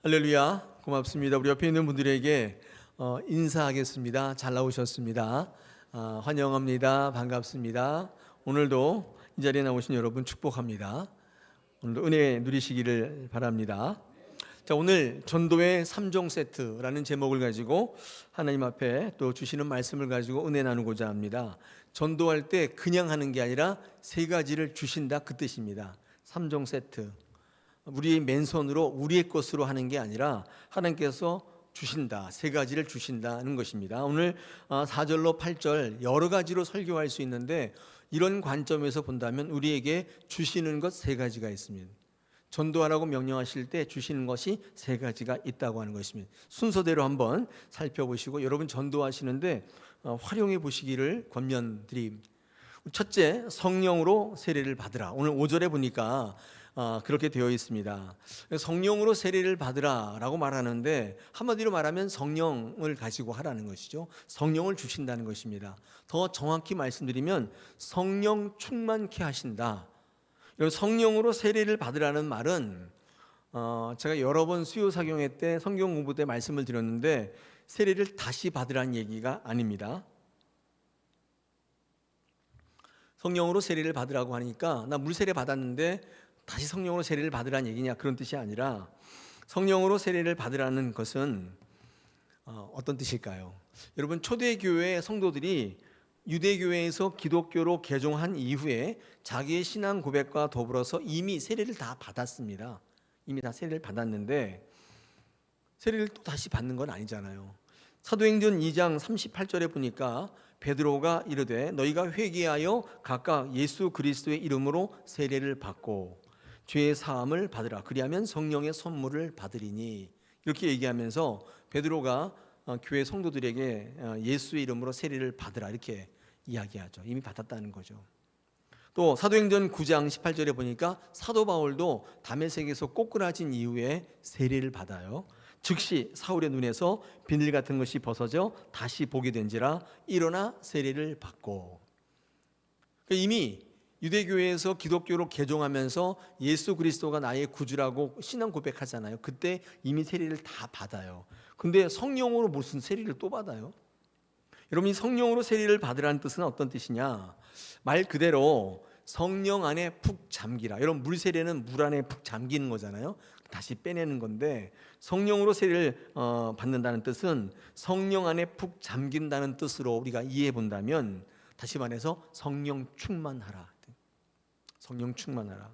할렐루야, 고맙습니다. 우리 옆에 있는 분들에게 인사하겠습니다. 잘 나오셨습니다. 환영합니다. 반갑습니다. 오늘도 이 자리에 나오신 여러분 축복합니다. 오늘도 은혜 누리시기를 바랍니다. 자, 오늘 전도의 3종 세트라는 제목을 가지고 하나님 앞에 또 주시는 말씀을 가지고 은혜 나누고자 합니다. 전도할 때 그냥 하는 게 아니라 세 가지를 주신다, 그 뜻입니다. 3종 세트. 우리의 맨손으로 우리의 것으로 하는 게 아니라 하나님께서 주신다, 세 가지를 주신다는 것입니다. 오늘 4절로 8절 여러 가지로 설교할 수 있는데 이런 관점에서 본다면 우리에게 주시는 것 세 가지가 있습니다. 전도하라고 명령하실 때 주시는 것이 세 가지가 있다고 하는 것입니다. 순서대로 한번 살펴보시고 여러분 전도하시는데 활용해 보시기를 권면드립니다. 첫째, 성령으로 세례를 받으라. 오늘 5절에 보니까 그렇게 되어 있습니다. 성령으로 세례를 받으라 라고 말하는데 한마디로 말하면 성령을 가지고 하라는 것이죠. 성령을 주신다는 것입니다. 더 정확히 말씀드리면 성령 충만케 하신다. 성령으로 세례를 받으라는 말은 제가 여러 번 수요사경회 때 성경 공부 때 말씀을 드렸는데 세례를 다시 받으라는 얘기가 아닙니다. 성령으로 세례를 받으라고 하니까 나 물세례 받았는데 다시 성령으로 세례를 받으라는 얘기냐, 그런 뜻이 아니라 성령으로 세례를 받으라는 것은 어떤 뜻일까요? 여러분, 초대교회 성도들이 유대교회에서 기독교로 개종한 이후에 자기의 신앙 고백과 더불어서 이미 세례를 다 받았습니다. 이미 다 세례를 받았는데 세례를 또 다시 받는 건 아니잖아요. 사도행전 2장 38절에 보니까 베드로가 이르되 너희가 회개하여 각각 예수 그리스도의 이름으로 세례를 받고 죄의 사함을 받으라. 그리하면 성령의 선물을 받으리니. 이렇게 얘기하면서 베드로가 교회 성도들에게 예수의 이름으로 세례를 받으라 이렇게 이야기하죠. 이미 받았다는 거죠. 또 사도행전 9장 18절에 보니까 사도 바울도 다메섹에서 꼬꾸라진 이후에 세례를 받아요. 즉시 사울의 눈에서 비늘 같은 것이 벗어져 다시 보게 된지라 일어나 세례를 받고. 이미 유대교회에서 기독교로 개종하면서 예수 그리스도가 나의 구주라고 신앙 고백하잖아요. 그때 이미 세례를 다 받아요. 근데 성령으로 무슨 세례를 또 받아요? 여러분, 이 성령으로 세례를 받으라는 뜻은 어떤 뜻이냐? 말 그대로 성령 안에 푹 잠기라. 여러분, 물 세례는 물 안에 푹 잠기는 거잖아요. 다시 빼내는 건데 성령으로 세례를 받는다는 뜻은 성령 안에 푹 잠긴다는 뜻으로 우리가 이해해 본다면, 다시 말해서 성령 충만하라. 성령 충만하라.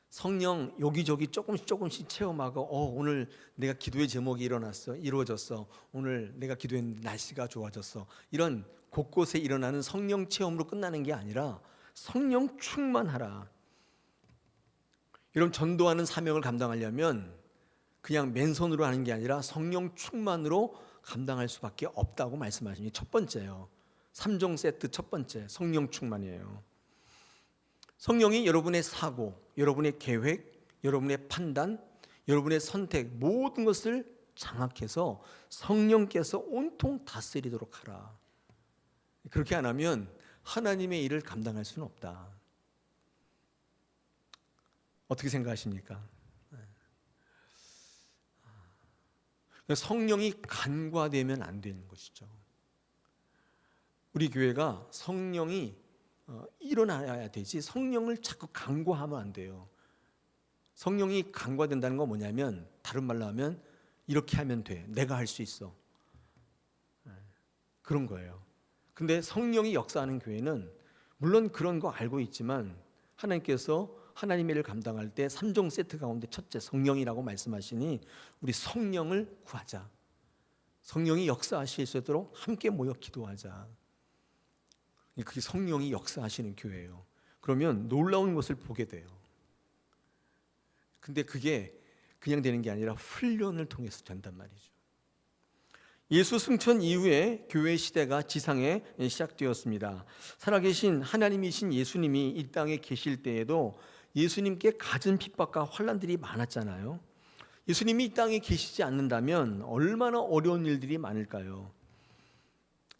성령 여기저기 조금씩 체험하고 오늘 내가 기도의 제목이 이루어졌어. 오늘 내가 기도했는데 날씨가 좋아졌어. 이런 곳곳에 일어나는 성령 체험으로 끝나는 게 아니라 성령 충만하라. 여러분, 전도하는 사명을 감당하려면 그냥 맨손으로 하는 게 아니라 성령 충만으로 감당할 수밖에 없다고 말씀하시니 첫 번째요. 3종 세트 첫 번째, 성령 충만이에요. 성령이 여러분의 사고, 여러분의 계획, 여러분의 판단, 여러분의 선택 모든 것을 장악해서 성령께서 온통 다스리도록 하라. 그렇게 안 하면 하나님의 일을 감당할 수는 없다. 어떻게 생각하십니까? 성령이 간과되면 안 되는 것이죠. 우리 교회가 성령이 일어나야 되지 성령을 자꾸 간과하면 안 돼요. 성령이 간과된다는 건 뭐냐면, 다른 말로 하면 이렇게 하면 돼, 내가 할 수 있어, 그런 거예요. 근데 성령이 역사하는 교회는 물론 그런 거 알고 있지만 하나님께서 하나님의 일을 감당할 때 3종 세트 가운데 첫째 성령이라고 말씀하시니 우리 성령을 구하자. 성령이 역사하실 수 있도록 함께 모여 기도하자. 그게 성령이 역사하시는 교회예요. 그러면 놀라운 것을 보게 돼요. 근데 그게 그냥 되는 게 아니라 훈련을 통해서 된단 말이죠. 예수 승천 이후에 교회 시대가 지상에 시작되었습니다. 살아계신 하나님이신 예수님이 이 땅에 계실 때에도 예수님께 갖은 핍박과 환난들이 많았잖아요. 예수님이 이 땅에 계시지 않는다면 얼마나 어려운 일들이 많을까요?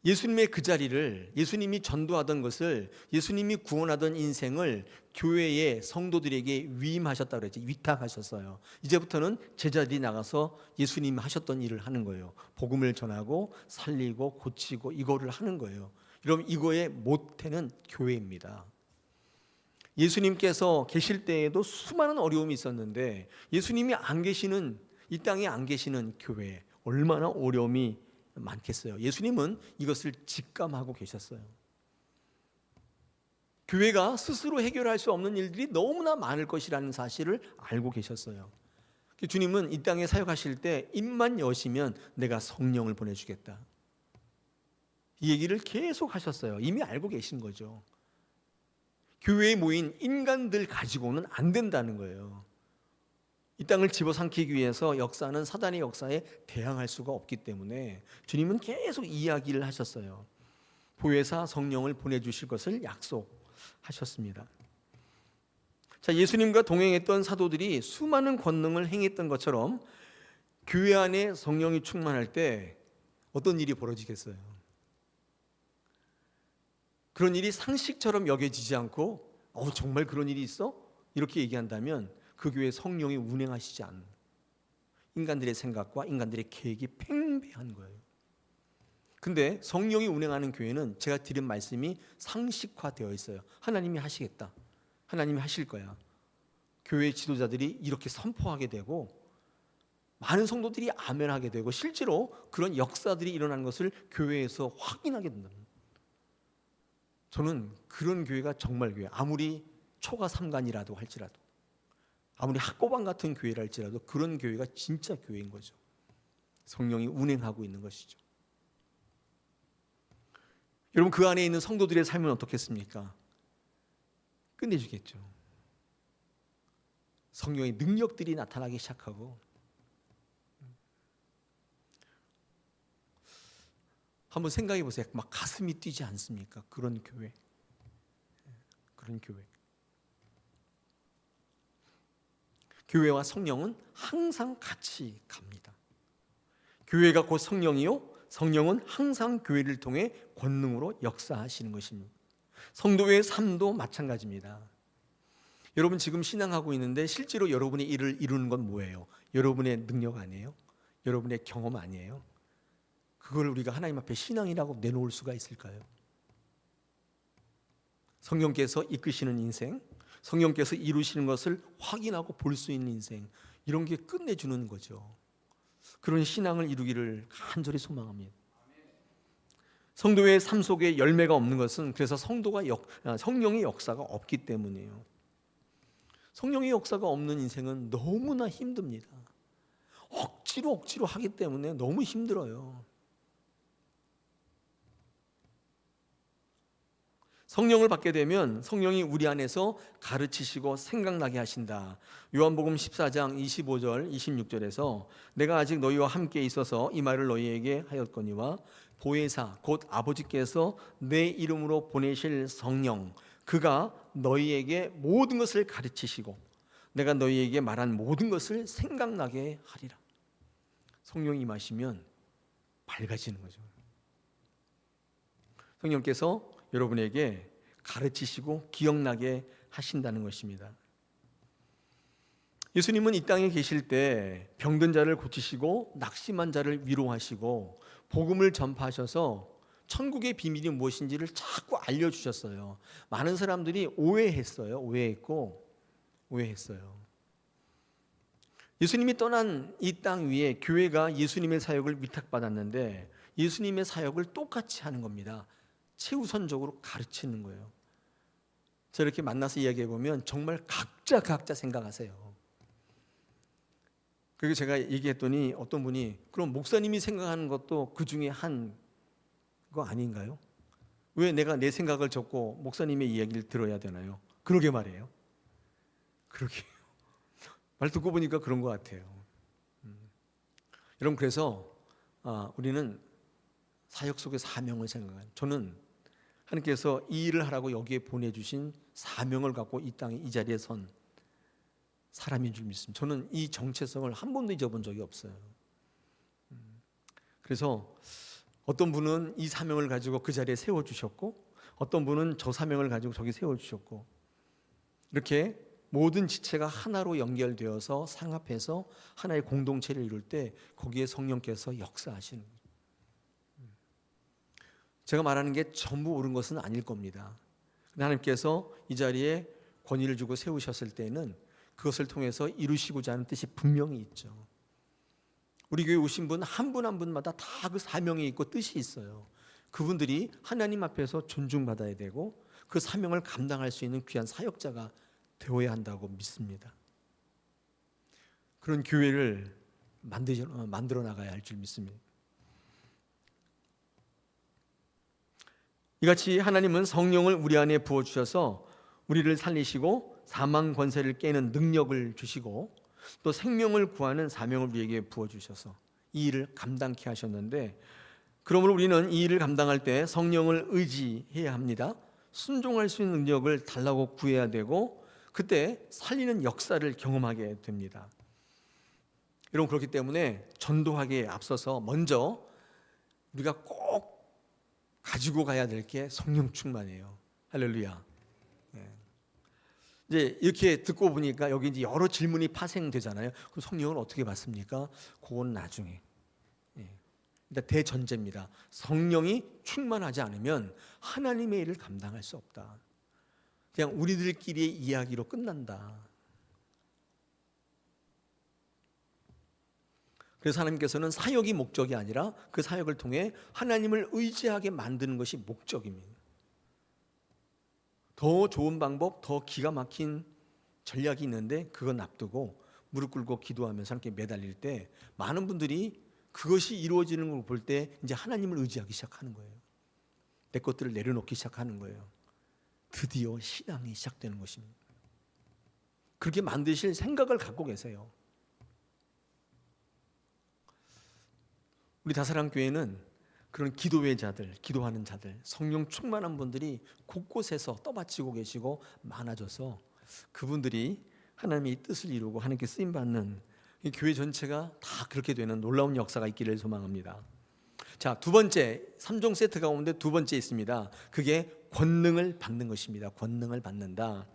예수님의 그 자리를, 예수님이 전도하던 것을, 예수님이 구원하던 인생을 교회의 성도들에게 위임하셨다고 그랬죠. 위탁하셨어요. 이제부터는 제자들이 나가서 예수님이 하셨던 일을 하는 거예요. 복음을 전하고 살리고 고치고 이거를 하는 거예요. 여러분, 이거의 모태는 교회입니다. 예수님께서 계실 때에도 수많은 어려움이 있었는데, 예수님이 안 계시는, 이 땅에 안 계시는 교회, 얼마나 어려움이 많겠어요. 예수님은 이것을 직감하고 계셨어요. 교회가 스스로 해결할 수 없는 일들이 너무나 많을 것이라는 사실을 알고 계셨어요. 주님은 이 땅에 사역하실 때 입만 여시면 내가 성령을 보내주겠다, 이 얘기를 계속 하셨어요. 이미 알고 계신 거죠. 교회에 모인 인간들 가지고는 안 된다는 거예요. 이 땅을 집어삼키기 위해서 역사는 사단의 역사에 대항할 수가 없기 때문에 주님은 계속 이야기를 하셨어요. 보혜사 성령을 보내주실 것을 약속하셨습니다. 자, 예수님과 동행했던 사도들이 수많은 권능을 행했던 것처럼 교회 안에 성령이 충만할 때 어떤 일이 벌어지겠어요? 그런 일이 상식처럼 여겨지지 않고 정말 그런 일이 있어? 이렇게 얘기한다면 그 교회에 성령이 운행하시지 않는, 인간들의 생각과 인간들의 계획이 팽배한 거예요. 근데 성령이 운행하는 교회는 제가 드린 말씀이 상식화되어 있어요. 하나님이 하시겠다, 하나님이 하실 거야. 교회 지도자들이 이렇게 선포하게 되고 많은 성도들이 아멘하게 되고 실제로 그런 역사들이 일어나는 것을 교회에서 확인하게 된다. 저는 그런 교회가 정말 교회, 아무리 초가 삼간이라도 할지라도, 아무리 학고방 같은 교회라 할지라도 그런 교회가 진짜 교회인 거죠. 성령이 운행하고 있는 것이죠. 여러분, 그 안에 있는 성도들의 삶은 어떻겠습니까? 끝내주겠죠. 성령의 능력들이 나타나기 시작하고, 한번 생각해 보세요. 막 가슴이 뛰지 않습니까? 그런 교회, 그런 교회. 교회와 성령은 항상 같이 갑니다. 교회가 곧 성령이요, 성령은 항상 교회를 통해 권능으로 역사하시는 것입니다. 성도의 삶도 마찬가지입니다. 여러분 지금 신앙하고 있는데 실제로 여러분의 일을 이루는 건 뭐예요? 여러분의 능력 아니에요? 여러분의 경험 아니에요? 그걸 우리가 하나님 앞에 신앙이라고 내놓을 수가 있을까요? 성령께서 이끄시는 인생, 성령께서 이루시는 것을 확인하고 볼 수 있는 인생, 이런 게 끝내주는 거죠. 그런 신앙을 이루기를 간절히 소망합니다. 성도의 삶 속에 열매가 없는 것은 그래서 성령의 역사가 없기 때문이에요. 성령의 역사가 없는 인생은 너무나 힘듭니다. 억지로 하기 때문에 너무 힘들어요. 성령을 받게 되면 성령이 우리 안에서 가르치시고 생각나게 하신다. 요한복음 14장 25절 26절에서 내가 아직 너희와 함께 있어서 이 말을 너희에게 하였거니와 보혜사 곧 아버지께서 내 이름으로 보내실 성령, 그가 너희에게 모든 것을 가르치시고 내가 너희에게 말한 모든 것을 생각나게 하리라. 성령이 임하시면 밝아지는 거죠. 성령께서 여러분에게 가르치시고 기억나게 하신다는 것입니다. 예수님은 이 땅에 계실 때 병든 자를 고치시고 낙심한 자를 위로하시고 복음을 전파하셔서 천국의 비밀이 무엇인지를 자꾸 알려주셨어요. 많은 사람들이 오해했어요. 오해했어요. 예수님이 떠난 이 땅 위에 교회가 예수님의 사역을 위탁받았는데 예수님의 사역을 똑같이 하는 겁니다. 최우선적으로 가르치는 거예요. 저렇게 만나서 이야기해 보면 정말 각자 생각하세요. 그리고 제가 얘기했더니 어떤 분이 그럼 목사님이 생각하는 것도 그 중에 한 거 아닌가요? 왜 내가 내 생각을 적고 목사님의 이야기를 들어야 되나요? 그러게 말이에요. 그러게요. 말 듣고 보니까 그런 것 같아요. 여러분, 그래서 우리는 사역 속의 사명을 생각해요. 저는 하나님께서 이 일을 하라고 여기에 보내주신 사명을 갖고 이 땅에 이 자리에 선 사람인 줄 믿습니다. 저는 이 정체성을 한 번도 잊어본 적이 없어요. 그래서 어떤 분은 이 사명을 가지고 그 자리에 세워주셨고, 어떤 분은 저 사명을 가지고 저기 세워주셨고, 이렇게 모든 지체가 하나로 연결되어서 상합해서 하나의 공동체를 이룰 때 거기에 성령께서 역사하시는 거예요. 제가 말하는 게 전부 옳은 것은 아닐 겁니다. 하나님께서 이 자리에 권위를 주고 세우셨을 때는 그것을 통해서 이루시고자 하는 뜻이 분명히 있죠. 우리 교회 오신 분 한 분 한 분마다 다 그 사명이 있고 뜻이 있어요. 그분들이 하나님 앞에서 존중받아야 되고 그 사명을 감당할 수 있는 귀한 사역자가 되어야 한다고 믿습니다. 그런 교회를 만들어 나가야 할 줄 믿습니다. 이같이 하나님은 성령을 우리 안에 부어주셔서 우리를 살리시고 사망 권세를 깨는 능력을 주시고 또 생명을 구하는 사명을 우리에게 부어주셔서 이 일을 감당케 하셨는데, 그러므로 우리는 이 일을 감당할 때 성령을 의지해야 합니다. 순종할 수 있는 능력을 달라고 구해야 되고 그때 살리는 역사를 경험하게 됩니다. 여러분, 그렇기 때문에 전도하기에 앞서서 먼저 우리가 꼭 가지고 가야 될 게 성령 충만이에요. 할렐루야. 이제 이렇게 듣고 보니까 여기 이제 여러 질문이 파생되잖아요. 그럼 성령을 어떻게 받습니까? 그건 나중에. 일단 대전제입니다. 성령이 충만하지 않으면 하나님의 일을 감당할 수 없다. 그냥 우리들끼리의 이야기로 끝난다. 그래서 하나님께서는 사역이 목적이 아니라 그 사역을 통해 하나님을 의지하게 만드는 것이 목적입니다. 더 좋은 방법, 더 기가 막힌 전략이 있는데 그건 놔두고 무릎 꿇고 기도하면서 함께 매달릴 때 많은 분들이 그것이 이루어지는 걸 볼 때 이제 하나님을 의지하기 시작하는 거예요. 내 것들을 내려놓기 시작하는 거예요. 드디어 신앙이 시작되는 것입니다. 그렇게 만드실 생각을 갖고 계세요. 우리 다사랑교회는 그런 기도의 자들, 기도하는 자들, 성령 충만한 분들이 곳곳에서 떠받치고 계시고 많아져서 그분들이 하나님의 뜻을 이루고 하나님께 쓰임받는 이 교회 전체가 다 그렇게 되는 놀라운 역사가 있기를 소망합니다. 자, 두 번째, 3종 세트 가운데 두 번째 있습니다. 그게 권능을 받는 것입니다. 권능을 받는다.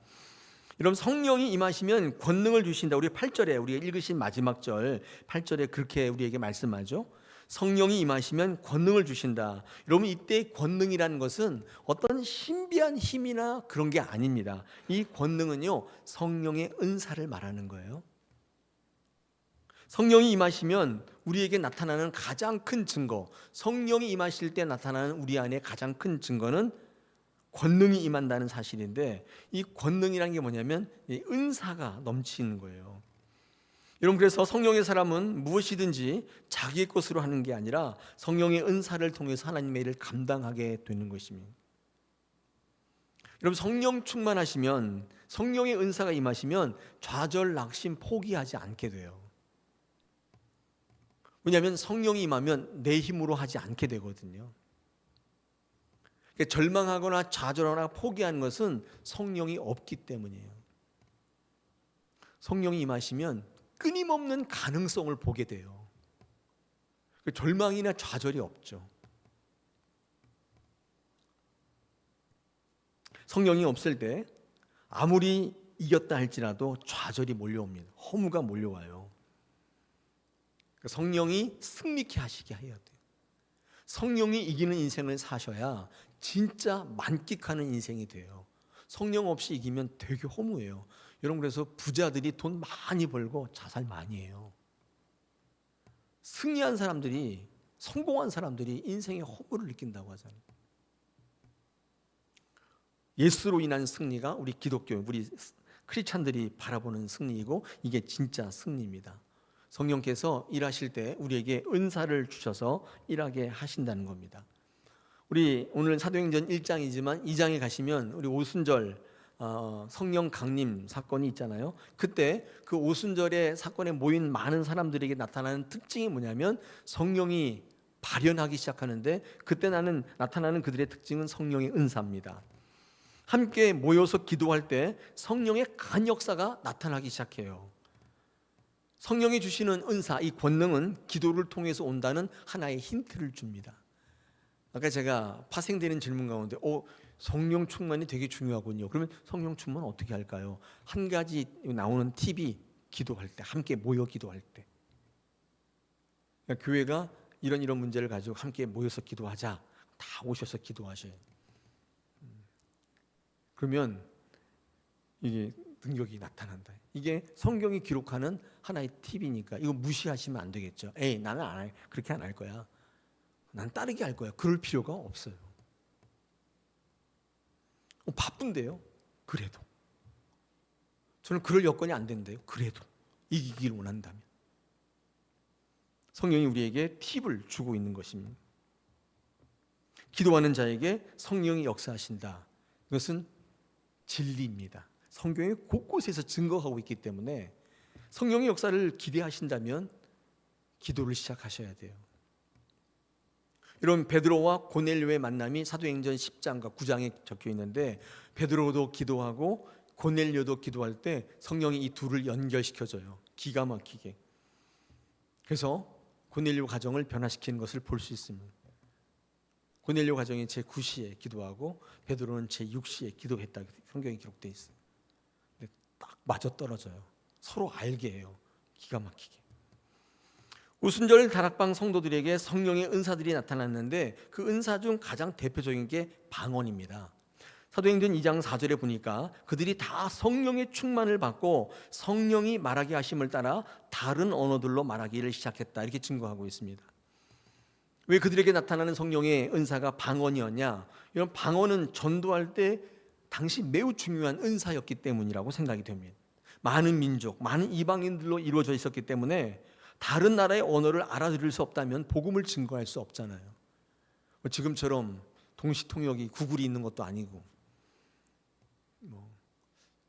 여러분, 성령이 임하시면 권능을 주신다. 우리 8절에 우리가 읽으신 마지막 절 8절에 그렇게 우리에게 말씀하죠. 성령이 임하시면 권능을 주신다. 여러분, 이때 권능이라는 것은 어떤 신비한 힘이나 그런 게 아닙니다. 이 권능은요, 성령의 은사를 말하는 거예요. 성령이 임하시면 우리에게 나타나는 가장 큰 증거, 성령이 임하실 때 나타나는 우리 안에 가장 큰 증거는 권능이 임한다는 사실인데, 이 권능이라는 게 뭐냐면 은사가 넘치는 거예요. 여러분, 그래서 성령의 사람은 무엇이든지 자기의 것으로 하는 게 아니라 성령의 은사를 통해서 하나님의 일을 감당하게 되는 것입니다. 여러분, 성령 충만하시면, 성령의 은사가 임하시면 좌절, 낙심, 포기하지 않게 돼요. 왜냐하면 성령이 임하면 내 힘으로 하지 않게 되거든요. 그러니까 절망하거나 좌절하거나 포기하는 것은 성령이 없기 때문이에요. 성령이 임하시면 끊임없는 가능성을 보게 돼요. 절망이나 좌절이 없죠. 성령이 없을 때 아무리 이겼다 할지라도 좌절이 몰려옵니다. 허무가 몰려와요. 성령이 승리케 하시게 해야 돼요. 성령이 이기는 인생을 사셔야 진짜 만끽하는 인생이 돼요. 성령 없이 이기면 되게 허무해요. 여러분, 그래서 부자들이 돈 많이 벌고 자살 많이 해요. 승리한 사람들이, 성공한 사람들이 인생의 허무를 느낀다고 하잖아요. 예수로 인한 승리가 우리 기독교, 우리 크리스찬들이 바라보는 승리이고 이게 진짜 승리입니다. 성령께서 일하실 때 우리에게 은사를 주셔서 일하게 하신다는 겁니다. 우리 오늘 사도행전 1장이지만 2장에 가시면 우리 오순절 성령 강림 사건이 있잖아요. 그때 그 오순절의 사건에 모인 많은 사람들에게 나타나는 특징이 뭐냐면 성령이 발현하기 시작하는데, 그때 나타나는 그들의 특징은 성령의 은사입니다. 함께 모여서 기도할 때 성령의 간 역사가 나타나기 시작해요. 성령이 주시는 은사, 이 권능은 기도를 통해서 온다는 하나의 힌트를 줍니다. 아까 제가 파생되는 질문 가운데 성령 충만이 되게 중요하군요. 그러면 성령 충만 어떻게 할까요? 한 가지 나오는 팁이 기도할 때, 함께 모여 기도할 때. 그러니까 교회가 이런 문제를 가지고 함께 모여서 기도하자. 다 오셔서 기도하셔요. 그러면 이게 능력이 나타난다. 이게 성경이 기록하는 하나의 팁이니까 이거 무시하시면 안 되겠죠. 나는 안 해. 그렇게 안 할 거야. 난 따르게 할 거야. 그럴 필요가 없어요. 바쁜데요. 그래도 저는 그럴 여건이 안 된대요. 그래도 이기기를 원한다면 성령이 우리에게 팁을 주고 있는 것입니다. 기도하는 자에게 성령이 역사하신다. 이것은 진리입니다. 성경이 곳곳에서 증거하고 있기 때문에 성령의 역사를 기대하신다면 기도를 시작하셔야 돼요. 이런 베드로와 고넬료의 만남이 사도행전 10장과 9장에 적혀 있는데 베드로도 기도하고 고넬료도 기도할 때 성령이 이 둘을 연결시켜줘요. 기가 막히게. 그래서 고넬료 가정을 변화시키는 것을 볼 수 있습니다. 고넬료 가정이 제9시에 기도하고 베드로는 제6시에 기도했다. 성경에 기록되어 있어요. 근데 딱 맞아떨어져요. 서로 알게 해요. 기가 막히게. 오순절 다락방 성도들에게 성령의 은사들이 나타났는데 그 은사 중 가장 대표적인 게 방언입니다. 사도행전 2장 4절에 보니까 그들이 다 성령의 충만을 받고 성령이 말하게 하심을 따라 다른 언어들로 말하기를 시작했다. 이렇게 증거하고 있습니다. 왜 그들에게 나타나는 성령의 은사가 방언이었냐? 이런 방언은 전도할 때 당시 매우 중요한 은사였기 때문이라고 생각이 됩니다. 많은 민족, 많은 이방인들로 이루어져 있었기 때문에 다른 나라의 언어를 알아들을 수 없다면 복음을 증거할 수 없잖아요. 지금처럼 동시통역이 구글이 있는 것도 아니고.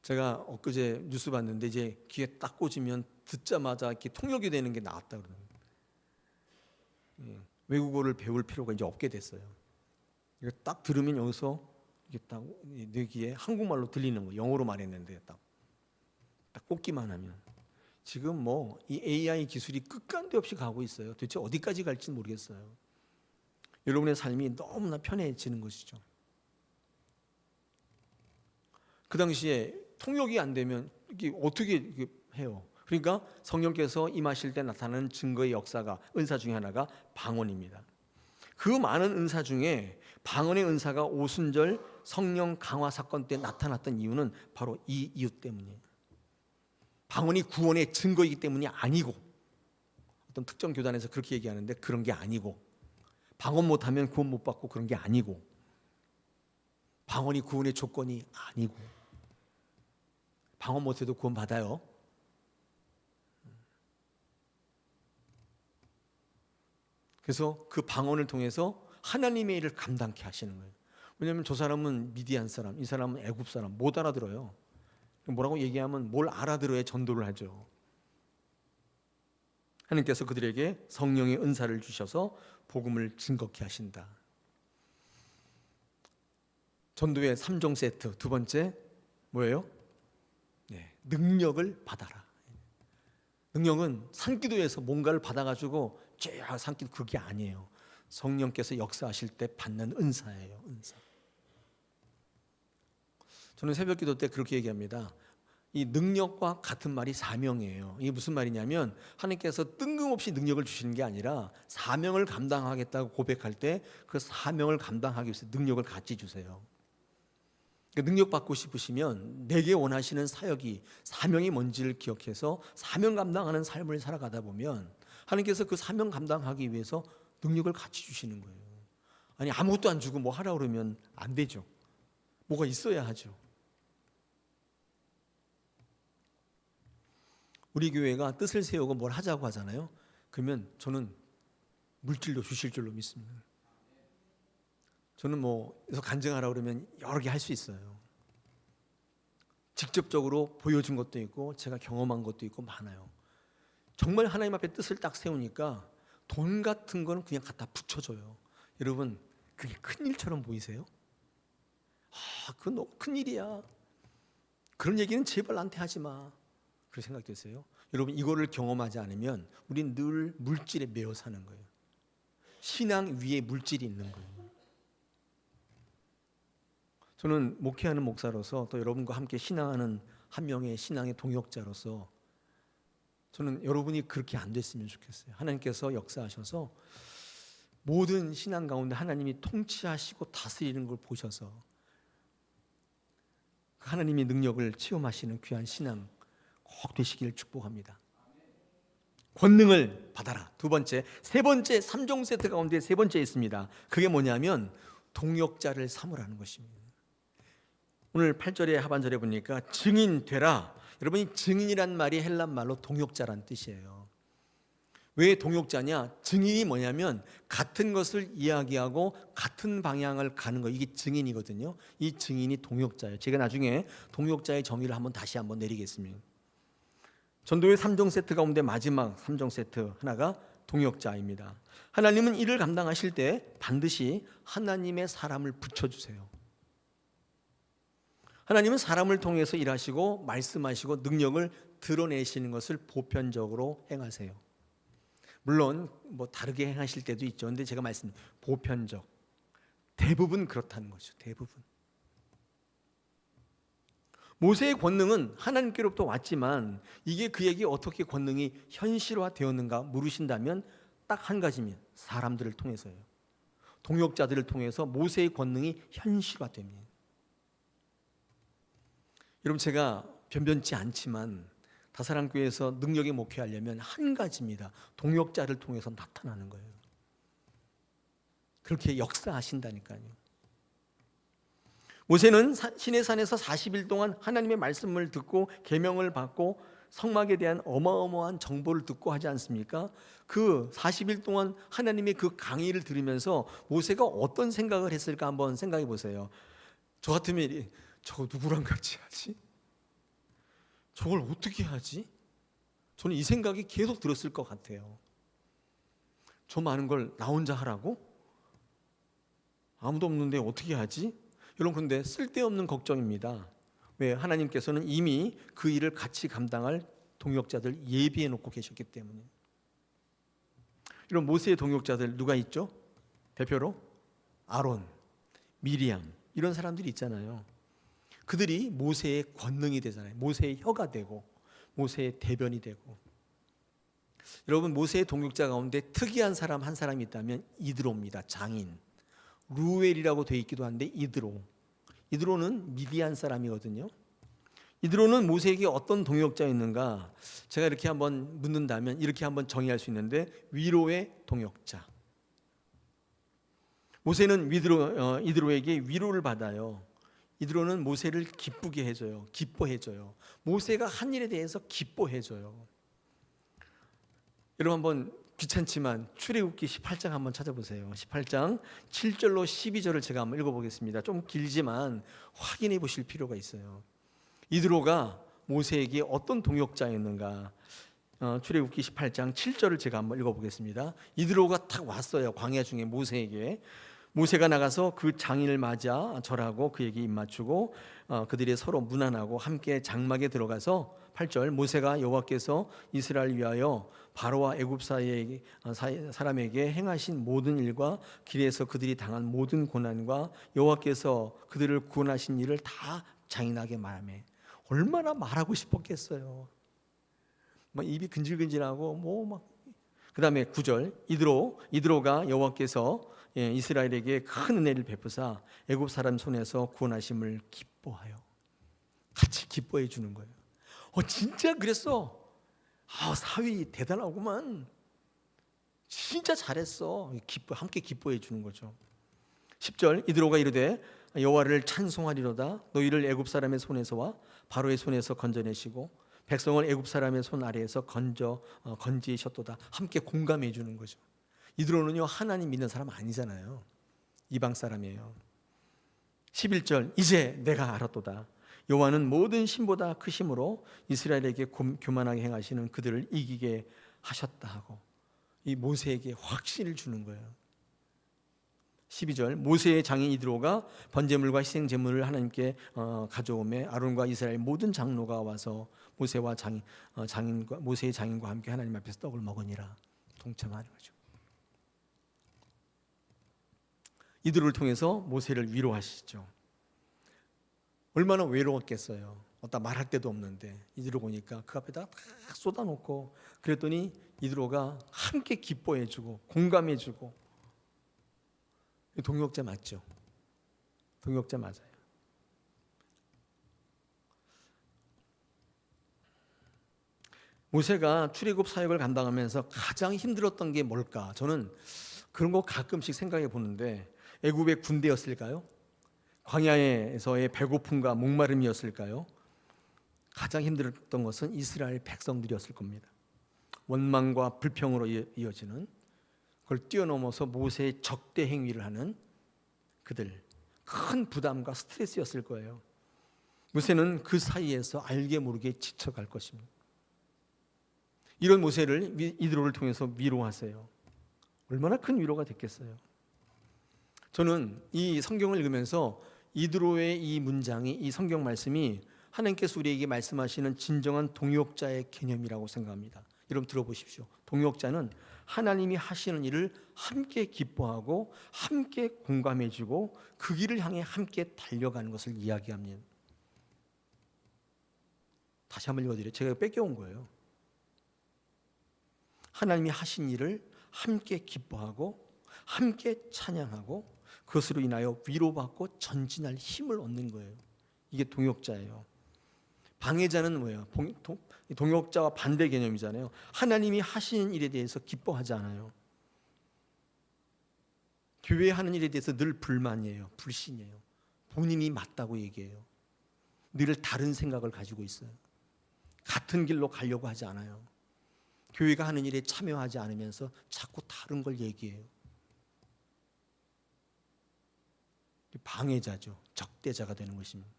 제가 엊그제 뉴스 봤는데 이제 귀에 딱 꽂으면 듣자마자 이렇게 통역이 되는 게 나왔다 그러는. 외국어를 배울 필요가 이제 없게 됐어요. 이거 딱 들으면 여기서 이게 딱 내 귀에 한국말로 들리는 거. 영어로 말했는데 딱 꽂기만 하면. 지금 이 AI 기술이 끝간데 없이 가고 있어요. 도대체 어디까지 갈지 모르겠어요. 여러분의 삶이 너무나 편해지는 것이죠. 그 당시에 통역이 안 되면 이게 어떻게 해요? 그러니까 성령께서 임하실 때 나타나는 증거의 역사가 은사 중에 하나가 방언입니다. 그 많은 은사 중에 방언의 은사가 오순절 성령 강화 사건 때 나타났던 이유는 바로 이 이유 때문이에요. 방언이 구원의 증거이기 때문이 아니고, 어떤 특정 교단에서 그렇게 얘기하는데 그런 게 아니고, 방언 못하면 구원 못 받고 그런 게 아니고, 방언이 구원의 조건이 아니고, 방언 못해도 구원 받아요. 그래서 그 방언을 통해서 하나님의 일을 감당케 하시는 거예요. 왜냐하면 저 사람은 미디안 사람, 이 사람은 애굽 사람 못 알아들어요. 뭐라고 얘기하면 뭘 알아들어야 전도를 하죠. 하나님께서 그들에게 성령의 은사를 주셔서 복음을 증거케 하신다. 전도의 3종 세트, 두 번째 뭐예요? 능력을 받아라. 능력은 산기도에서 뭔가를 받아가지고 쫙 산기도 그게 아니에요. 성령께서 역사하실 때 받는 은사예요. 은사. 저는 새벽기도 때 그렇게 얘기합니다. 이 능력과 같은 말이 사명이에요. 이게 무슨 말이냐면 하나님께서 뜬금없이 능력을 주시는 게 아니라 사명을 감당하겠다고 고백할 때 그 사명을 감당하기 위해서 능력을 같이 주세요. 능력 받고 싶으시면 내게 원하시는 사역이 사명이 뭔지를 기억해서 사명 감당하는 삶을 살아가다 보면 하나님께서 그 사명 감당하기 위해서 능력을 같이 주시는 거예요. 아니 아무것도 안 주고 뭐 하라 그러면 안 되죠. 뭐가 있어야 하죠. 우리 교회가 뜻을 세우고 뭘 하자고 하잖아요. 그러면 저는 물질도 주실 줄로 믿습니다. 저는 그래서 간증하라 그러면 여러 개 할 수 있어요. 직접적으로 보여준 것도 있고 제가 경험한 것도 있고 많아요. 정말 하나님 앞에 뜻을 딱 세우니까 돈 같은 거는 그냥 갖다 붙여줘요. 여러분 그게 큰일처럼 보이세요? 그건 너무 큰일이야. 그런 얘기는 제발 나한테 하지 마. 그런 생각 드세요? 여러분 이거를 경험하지 않으면 우리는 늘 물질에 매여 사는 거예요. 신앙 위에 물질이 있는 거예요. 저는 목회하는 목사로서 또 여러분과 함께 신앙하는 한 명의 신앙의 동역자로서 저는 여러분이 그렇게 안 됐으면 좋겠어요. 하나님께서 역사하셔서 모든 신앙 가운데 하나님이 통치하시고 다스리는 걸 보셔서 하나님의 능력을 체험하시는 귀한 신앙 꼭 되시기를 축복합니다. 권능을 받아라. 두 번째, 세 번째, 3종 세트 가운데 세 번째 있습니다. 그게 뭐냐면 동역자를 삼으라는 것입니다. 오늘 8절의 하반절에 보니까 증인 되라. 여러분이 증인이란 말이 헬란 말로 동역자란 뜻이에요. 왜 동역자냐? 증인이 뭐냐면 같은 것을 이야기하고 같은 방향을 가는 거, 이게 증인이거든요. 이 증인이 동역자예요. 제가 나중에 동역자의 정의를 다시 한번 내리겠습니다. 전도의 3종 세트 가운데 마지막 3종 세트 하나가 동역자입니다. 하나님은 일을 감당하실 때 반드시 하나님의 사람을 붙여주세요. 하나님은 사람을 통해서 일하시고 말씀하시고 능력을 드러내시는 것을 보편적으로 행하세요. 물론 다르게 행하실 때도 있죠. 그런데 제가 보편적, 대부분 그렇다는 거죠. 대부분. 모세의 권능은 하나님께로부터 왔지만 이게 그에게 어떻게 권능이 현실화되었는가 물으신다면 딱 한 가지입니다. 사람들을 통해서요. 동역자들을 통해서 모세의 권능이 현실화됩니다. 여러분, 제가 변변치 않지만 다사랑교회에서 능력이 목회하려면 한 가지입니다. 동역자를 통해서 나타나는 거예요. 그렇게 역사하신다니까요. 모세는 시내산에서 40일 동안 하나님의 말씀을 듣고 계명을 받고 성막에 대한 어마어마한 정보를 듣고 하지 않습니까? 그 40일 동안 하나님의 그 강의를 들으면서 모세가 어떤 생각을 했을까 한번 생각해 보세요. 저 같으면 저거 누구랑 같이 하지? 저걸 어떻게 하지? 저는 이 생각이 계속 들었을 것 같아요. 저 많은 걸 나 혼자 하라고? 아무도 없는데 어떻게 하지? 여러분, 근데 쓸데없는 걱정입니다. 왜? 하나님께서는 이미 그 일을 같이 감당할 동역자들 예비해 놓고 계셨기 때문에. 이런 모세의 동역자들 누가 있죠? 대표로 아론, 미리암 이런 사람들이 있잖아요. 그들이 모세의 권능이 되잖아요. 모세의 혀가 되고 모세의 대변이 되고. 여러분, 모세의 동역자 가운데 특이한 사람 한 사람이 있다면 이드로입니다. 장인. 루엘이라고 되어 있기도 한데 이드로는 미디안 사람이거든요. 이드로는 모세에게 어떤 동역자였는가? 제가 이렇게 한번 묻는다면 이렇게 한번 정의할 수 있는데 위로의 동역자. 모세는 이드로에게 위로를 받아요. 이드로는 모세를 기쁘게 해줘요. 기뻐해줘요. 모세가 한 일에 대해서 기뻐해줘요. 여러분, 한번 귀찮지만 출애굽기 18장 한번 찾아보세요. 18장 7절로 12절을 제가 한번 읽어보겠습니다. 좀 길지만 확인해 보실 필요가 있어요. 이드로가 모세에게 어떤 동역자였는가? 출애굽기 18장 7절을 제가 한번 읽어보겠습니다. 이드로가 탁 왔어요. 광야 중에 모세에게. 모세가 나가서 그 장인을 맞아 절하고 그에게 입맞추고 그들이 서로 문안하고 함께 장막에 들어가서 8절 모세가 여호와께서 이스라엘을 위하여 바로와 애굽 사람에게 행하신 모든 일과 길에서 그들이 당한 모든 고난과 여호와께서 그들을 구원하신 일을 다 장인하게 말하며. 얼마나 말하고 싶었겠어요. 막 입이 근질근질하고 그 다음에 9절 이드로가 여호와께서 이스라엘에게 큰 은혜를 베푸사 애굽 사람 손에서 구원하심을 기뻐하여. 같이 기뻐해 주는 거예요. 진짜 그랬어. 사위 대단하구만. 진짜 잘했어. 함께 기뻐해 주는 거죠. 10절 이드로가 이르되 여호와를 찬송하리로다. 너희를 애굽 사람의 손에서와 바로의 손에서 건져내시고 백성을 애굽 사람의 손 아래에서 건지셨도다. 함께 공감해 주는 거죠. 이드로는요, 하나님 믿는 사람 아니잖아요. 이방 사람이에요. 11절 이제 내가 알았도다. 여호와는 모든 신보다 크심으로 이스라엘에게 교만하게 행하시는 그들을 이기게 하셨다 하고 이 모세에게 확신을 주는 거예요. 12절 모세의 장인 이드로가 번제물과 희생 제물을 하나님께 가져오매 아론과 이스라엘 모든 장로가 와서 모세의 장인과 함께 하나님 앞에서 떡을 먹으니라. 동참하는 거죠. 이드로를 통해서 모세를 위로하시죠. 얼마나 외로웠겠어요. 어따 말할 데도 없는데 이드로 오니까 그 앞에다가 다 쏟아놓고 그랬더니 이드로가 함께 기뻐해주고 공감해주고. 동역자 맞죠? 동역자 맞아요. 모세가 출애굽 사역을 감당하면서 가장 힘들었던 게 뭘까? 저는 그런 거 가끔씩 생각해 보는데, 애굽의 군대였을까요? 광야에서의 배고픔과 목마름이었을까요? 가장 힘들었던 것은 이스라엘 백성들이었을 겁니다. 원망과 불평으로 이어지는, 그걸 뛰어넘어서 모세의 적대 행위를 하는 그들, 큰 부담과 스트레스였을 거예요. 모세는 그 사이에서 알게 모르게 지쳐갈 것입니다. 이런 모세를 이드로를 통해서 위로하세요. 얼마나 큰 위로가 됐겠어요. 저는 이 성경을 읽으면서 이드로의 이 문장이, 이 성경 말씀이 하나님께서 우리에게 말씀하시는 진정한 동역자의 개념이라고 생각합니다. 여러분 들어보십시오. 동역자는 하나님이 하시는 일을 함께 기뻐하고 함께 공감해주고 그 길을 향해 함께 달려가는 것을 이야기합니다. 다시 한번 읽어드려요. 제가 뺏겨온 거예요. 하나님이 하신 일을 함께 기뻐하고 함께 찬양하고 그것으로 인하여 위로받고 전진할 힘을 얻는 거예요. 이게 동역자예요. 방해자는 뭐예요? 동역자와 반대 개념이잖아요. 하나님이 하시는 일에 대해서 기뻐하지 않아요. 교회 하는 일에 대해서 늘 불만이에요. 불신이에요. 본인이 맞다고 얘기해요. 늘 다른 생각을 가지고 있어요. 같은 길로 가려고 하지 않아요. 교회가 하는 일에 참여하지 않으면서 자꾸 다른 걸 얘기해요. 방해자죠. 적대자가 되는 것입니다.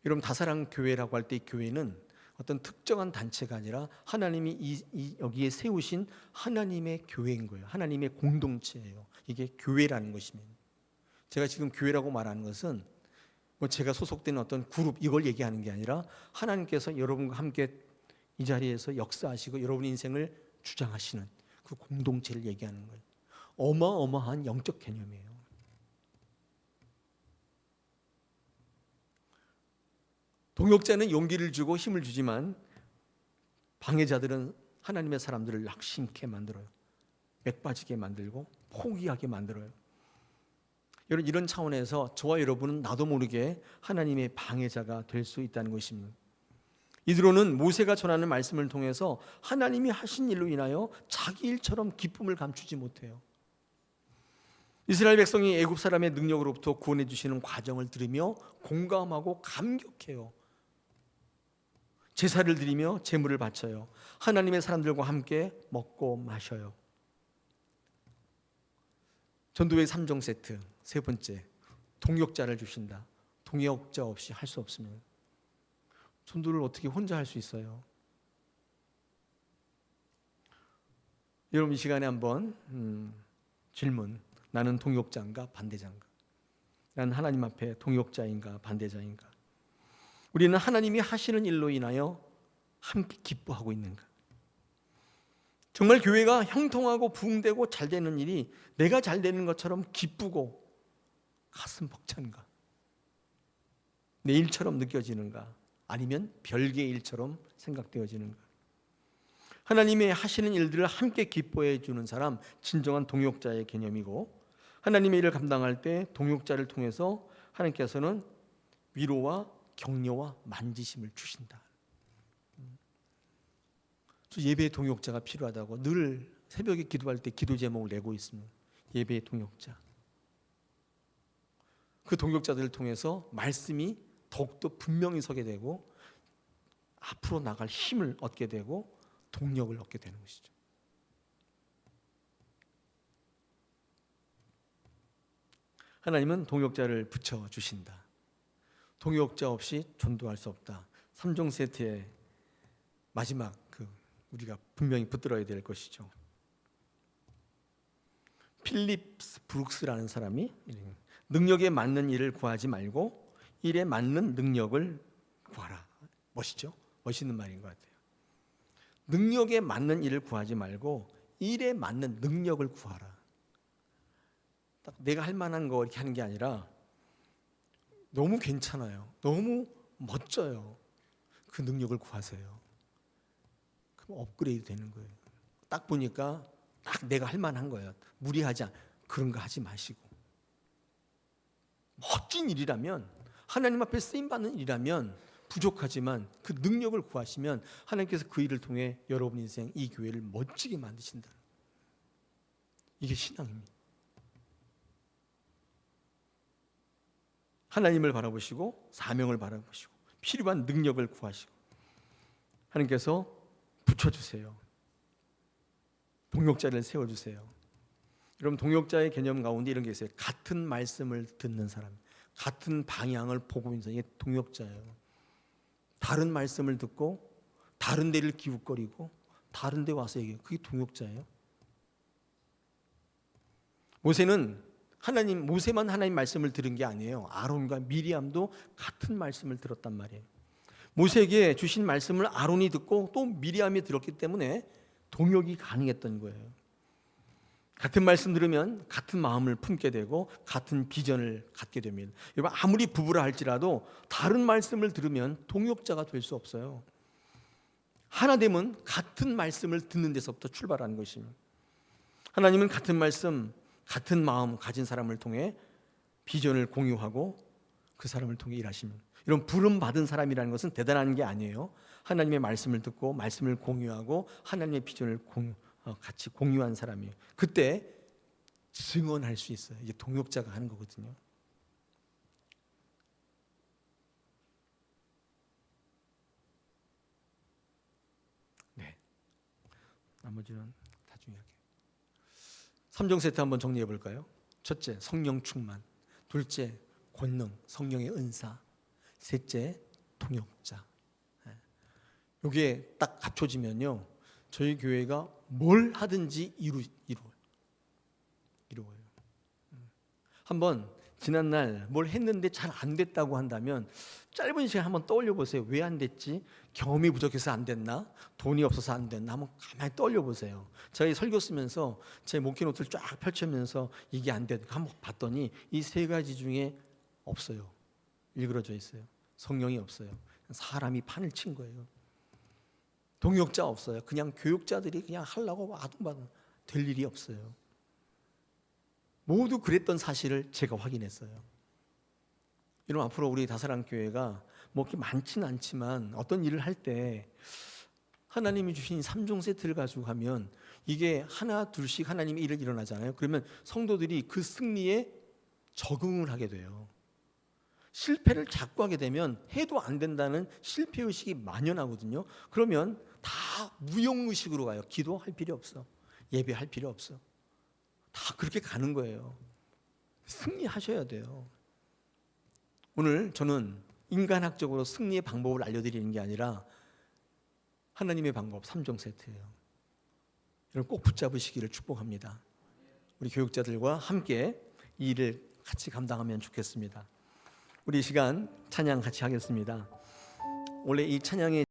여러분, 다사랑 교회라고 할 때 교회는 어떤 특정한 단체가 아니라 하나님이 여기에 세우신 하나님의 교회인 거예요. 하나님의 공동체예요. 이게 교회라는 것입니다. 제가 지금 교회라고 말하는 것은 뭐 제가 소속된 어떤 그룹 이걸 얘기하는 게 아니라 하나님께서 여러분과 함께 이 자리에서 역사하시고 여러분의 인생을 주장하시는 그 공동체를 얘기하는 거예요. 어마어마한 영적 개념이에요. 동역자는 용기를 주고 힘을 주지만 방해자들은 하나님의 사람들을 낙심케 만들어요. 맥 빠지게 만들고 포기하게 만들어요. 여러분, 이런 차원에서 저와 여러분은 나도 모르게 하나님의 방해자가 될 수 있다는 것입니다. 이드로는 모세가 전하는 말씀을 통해서 하나님이 하신 일로 인하여 자기 일처럼 기쁨을 감추지 못해요. 이스라엘 백성이 애굽 사람의 능력으로부터 구원해 주시는 과정을 들으며 공감하고 감격해요. 제사를 드리며 제물을 바쳐요. 하나님의 사람들과 함께 먹고 마셔요. 전도의 3종 세트, 세 번째, 동역자를 주신다. 동역자 없이 할 수 없습니다. 전도를 어떻게 혼자 할 수 있어요? 여러분, 이 시간에 한번 질문. 나는 동역자인가 반대자인가? 나는 하나님 앞에 동역자인가 반대자인가? 우리는 하나님이 하시는 일로 인하여 함께 기뻐하고 있는가? 정말 교회가 형통하고 부흥되고 잘 되는 일이 내가 잘 되는 것처럼 기쁘고 가슴 벅찬가? 내 일처럼 느껴지는가? 아니면 별개의 일처럼 생각되어지는가? 하나님의 하시는 일들을 함께 기뻐해 주는 사람, 진정한 동역자의 개념이고, 하나님의 일을 감당할 때 동역자를 통해서 하나님께서는 위로와 격려와 만지심을 주신다. 저 예배의 동역자가 필요하다고 늘 새벽에 기도할 때 기도 제목을 내고 있습니다. 예배의 동역자. 그 동역자들을 통해서 말씀이 더욱더 분명히 서게 되고 앞으로 나갈 힘을 얻게 되고 동력을 얻게 되는 것이죠. 하나님은 동역자를 붙여주신다. 동역자 없이 전도할 수 없다. 3종 세트의 마지막 우리가 분명히 붙들어야 될 것이죠. 필립 브룩스라는 사람이 능력에 맞는 일을 구하지 말고 일에 맞는 능력을 구하라. 멋있죠? 멋있는 말인 것 같아요. 능력에 맞는 일을 구하지 말고 일에 맞는 능력을 구하라. 딱 내가 할 만한 거 이렇게 하는 게 아니라 너무 괜찮아요. 너무 멋져요. 그 능력을 구하세요. 그럼 업그레이드 되는 거예요. 딱 보니까 딱 내가 할 만한 거예요. 무리하지 않 그런 거 하지 마시고, 멋진 일이라면, 하나님 앞에 쓰임받는 일이라면 부족하지만 그 능력을 구하시면 하나님께서 그 일을 통해 여러분 인생, 이 교회를 멋지게 만드신다. 이게 신앙입니다. 하나님을 바라보시고 사명을 바라보시고 필요한 능력을 구하시고, 하나님께서 붙여주세요. 동역자를 세워주세요. 여러분, 동역자의 개념 가운데 이런 게 있어요. 같은 말씀을 듣는 사람, 같은 방향을 보고 있는 사람, 이게 동역자예요. 다른 말씀을 듣고 다른 데를 기웃거리고 다른 데 와서 얘기해요. 그게 동역자예요. 모세만 하나님 말씀을 들은 게 아니에요. 아론과 미리암도 같은 말씀을 들었단 말이에요. 모세에게 주신 말씀을 아론이 듣고 또 미리암이 들었기 때문에 동역이 가능했던 거예요. 같은 말씀 들으면 같은 마음을 품게 되고 같은 비전을 갖게 됩니다. 여러분, 아무리 부부라 할지라도 다른 말씀을 들으면 동역자가 될 수 없어요. 하나됨은 같은 말씀을 듣는 데서부터 출발하는 것입니다. 하나님은 같은 말씀, 같은 마음 가진 사람을 통해 비전을 공유하고 그 사람을 통해 일하십니다. 이런 부름 받은 사람이라는 것은 대단한 게 아니에요. 하나님의 말씀을 듣고 말씀을 공유하고 하나님의 비전을 같이 공유한 사람이에요. 그때 증언할 수 있어요. 이제 동역자가 하는 거거든요. 네, 나머지는 나중에 할게요. 3종 세트 한번 정리해 볼까요? 첫째, 성령 충만. 둘째, 권능, 성령의 은사. 셋째, 동역자. 이게 딱 갖춰지면요, 저희 교회가 뭘 하든지 이루어요. 한번 지난날 뭘 했는데 잘 안 됐다고 한다면 짧은 시간 한번 떠올려 보세요. 왜 안 됐지? 경험이 부족해서 안 됐나? 돈이 없어서 안 됐나? 한번 가만히 떠올려 보세요. 저희 설교 쓰면서 제 목회 노트를 쫙 펼치면서 이게 안 됐다 한번 봤더니 이 세 가지 중에 없어요. 일그러져 있어요. 성령이 없어요. 사람이 판을 친 거예요. 동역자 없어요. 그냥 교육자들이 그냥 하려고 아둥바둥 될 일이 없어요. 모두 그랬던 사실을 제가 확인했어요. 여러분, 앞으로 우리 다사랑 교회가 뭐 그렇게 많지는 않지만 어떤 일을 할 때 하나님이 주신 3종 세트를 가지고 가면 이게 하나 둘씩 하나님의 일을 일어나잖아요. 그러면 성도들이 그 승리에 적응을 하게 돼요. 실패를 자꾸 하게 되면 해도 안 된다는 실패의식이 만연하거든요. 그러면 다 무용의식으로 가요. 기도할 필요 없어. 예배할 필요 없어. 다 그렇게 가는 거예요. 승리하셔야 돼요. 오늘 저는 인간학적으로 승리의 방법을 알려드리는 게 아니라 하나님의 방법 3종 세트예요. 여러분 꼭 붙잡으시기를 축복합니다. 우리 교육자들과 함께 이 일을 같이 감당하면 좋겠습니다. 우리 이 시간 찬양 같이 하겠습니다. 원래 이 찬양의